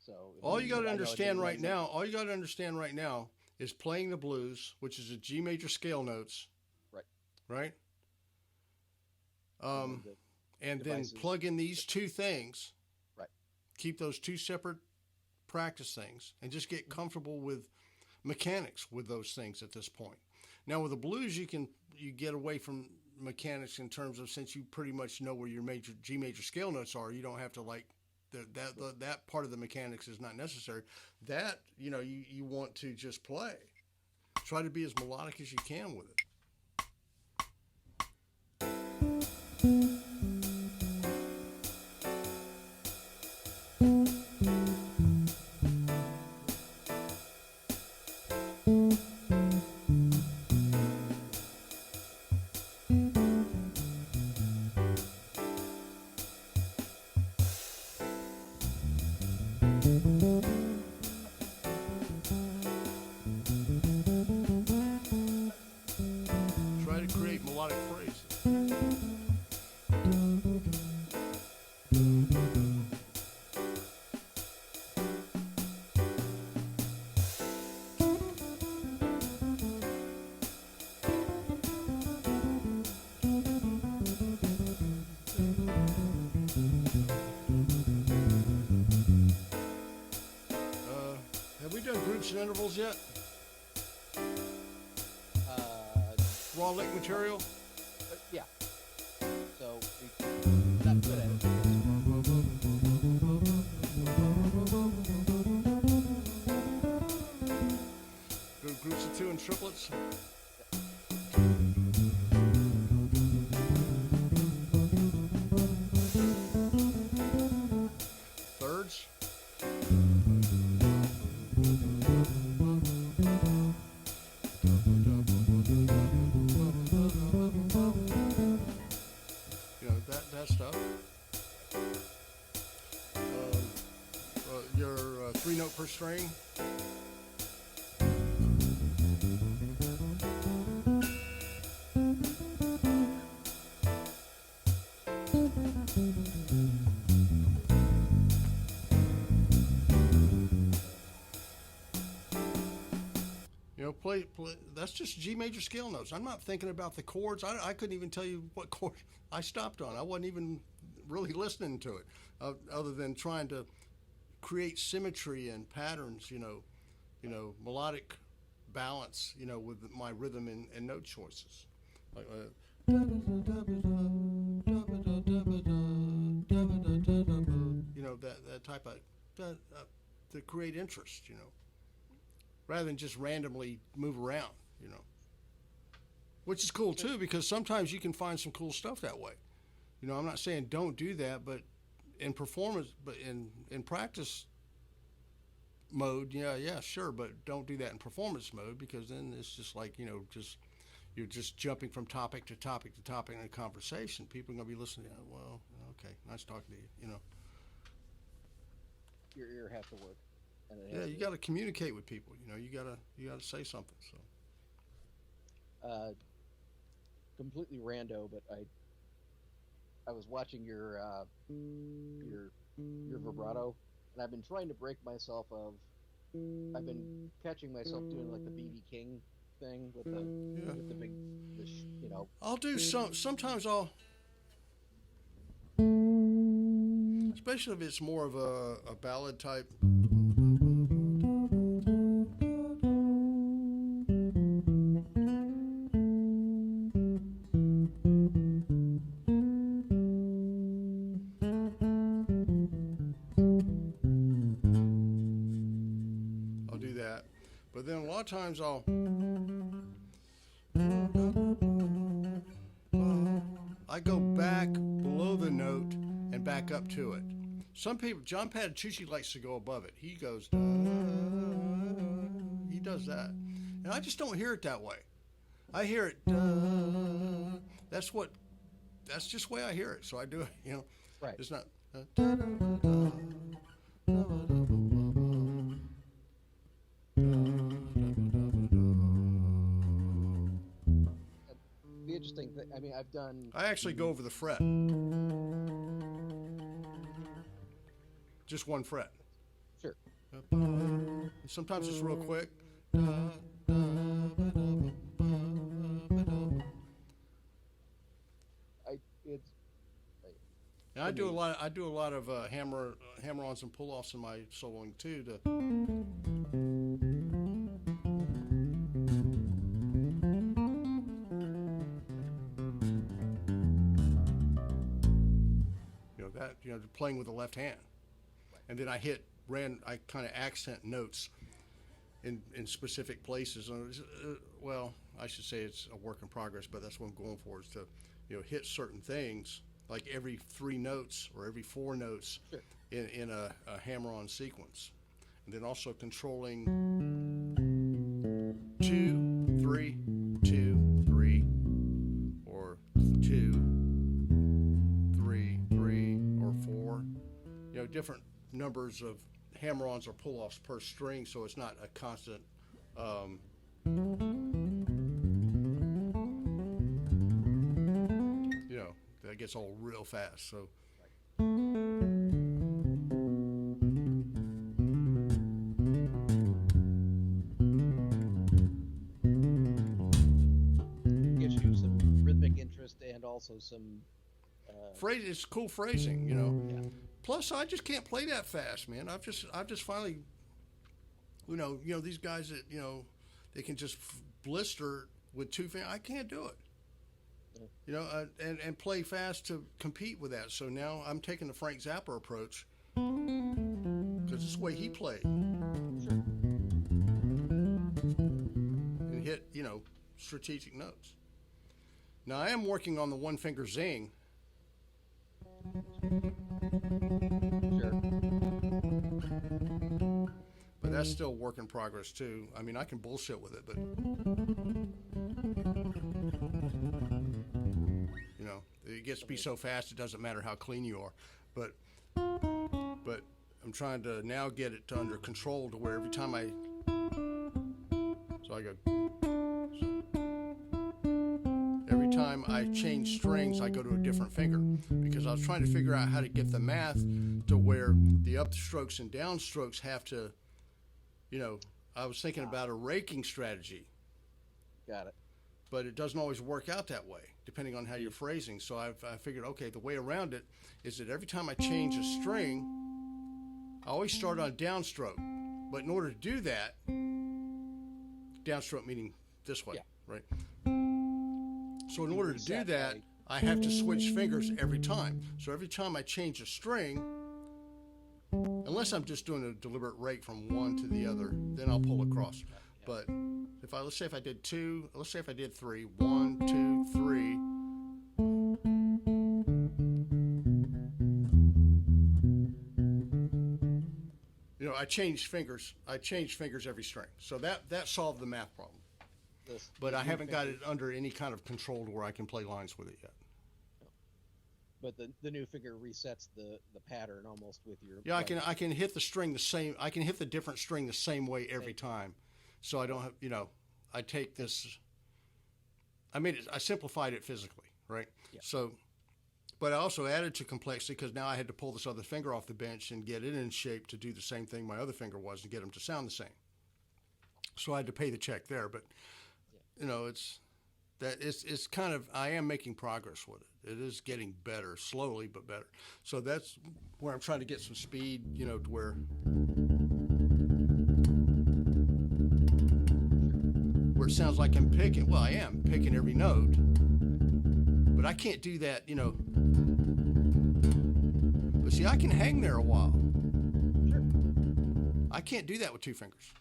So if All you you got said to I know a understand different right lesson, now, all you got to understand right now is playing the blues, which is a G major scale notes, right? right? And then Um, the and then devices, plug in these two things, right? keep those two separate practice things, and just get Mhm. comfortable with mechanics with those things at this point. Now with the blues, you get away from mechanics in terms of, since you pretty much know where your major G major scale notes are, you don't have to like that part of the mechanics is not necessary. That you want to just play. Try to be as melodic as you can with it. Try to create melodic phrases. Uh, have we done groups and intervals yet? Uh, Raw lick material. yeah. So we're not good at it because Groups of two and triplets. yep. Thirds. That stuff. Your three note per string. Play. That's just G major scale notes. I'm not thinking about the chords. I couldn't even tell you what chord I stopped on. I wasn't even really listening to it, other than trying to create symmetry and patterns. Melodic balance. With my rhythm and note choices. Like, that type of to create interest. Rather than just randomly move around. You know, which is cool too, because sometimes you can find some cool stuff that way. I'm not saying don't do that, but in performance, but in practice mode, yeah, sure, but don't do that in performance mode, because then it's just like just you're just jumping from topic to topic to topic in a conversation. People are gonna be listening. Well, okay, nice talking to you. Your ear has to work, and it Yeah, has you to. got to communicate with people. You gotta say something. So Uh, Completely rando, but I was watching your your vibrato, and I've been trying to break myself of. I've been catching myself doing like the BB King thing yeah, with the big I'll do some. Sometimes especially if it's more of a ballad type. I'll do that, but then a lot of times I go back below the note and back up to it. Some people, John Patitucci likes to go above it. He goes, he does that, and I just don't hear it that way. I hear it. That's what. That's just the way I hear it. So I do it. right. It's not. And the interesting thing, I mean, I've done I actually go over the fret, just one fret. sure, Sometimes it's real quick. It's And I do a lot. I do a lot of hammer-ons and pull-offs in my soloing too. Playing with the left hand, and then I kind of accent notes in specific places. Well, I should say it's a work in progress, but that's what I'm going for, is to hit certain things like every 3 notes or every 4 notes in a hammer-on sequence, and then also controlling 2, 3, 2, 3, or 2, 3, 3, or 4. Different numbers of hammer-ons or pull-offs per string, so it's not a constant. That gets old real fast. So. Gives you some rhythmic interest and also some phrase. It's cool phrasing, Yeah. Plus, I just can't play that fast, man. I've just finally, these guys that they can just blister with 2 fingers. I can't do it. And play fast to compete with that. So now I'm taking the Frank Zappa approach, because it's the way he played. Sure. And hit, strategic notes. Now I am working on the 1-finger zing. Sure. But that's still a work in progress too. I mean, I can bullshit with it, but it gets to be so fast it doesn't matter how clean you are. But I'm trying to now get it under control to where every time I go, every time I change strings, I go to a different finger, because I was trying to figure out how to get the math to where the upstrokes and downstrokes have to, I was thinking about a raking strategy. Got it. But it doesn't always work out that way, depending on how you're phrasing. So I figured, okay, the way around it is that every time I change a string, I always start on downstroke. But in order to do that, downstroke meaning this way, right? So in order to do that, I have to switch fingers every time. So every time I change a string, unless I'm just doing a deliberate rake from one to the other, then I'll pull across. But let's say if I did 2, let's say if I did 3, 1, 2, 3. I changed fingers. Every string. So that solved the math problem. But I haven't got it under any kind of control to where I can play lines with it yet. But the new finger resets the pattern almost with your. Yeah, I can hit the string the same. I can hit the different string the same way every time. So I don't have, I take this. I simplified it physically, right? Yeah. So, but I also added to complexity, because now I had to pull this other finger off the bench and get it in shape to do the same thing my other finger was, and get them to sound the same. So I had to pay the check there, but it's kind of, I am making progress with it. It is getting better, slowly but better. So that's where I'm trying to get some speed, to where it sounds like I'm picking. Well, I am picking every note, but I can't do that, But see, I can hang there a while. Sure. I can't do that with 2 fingers.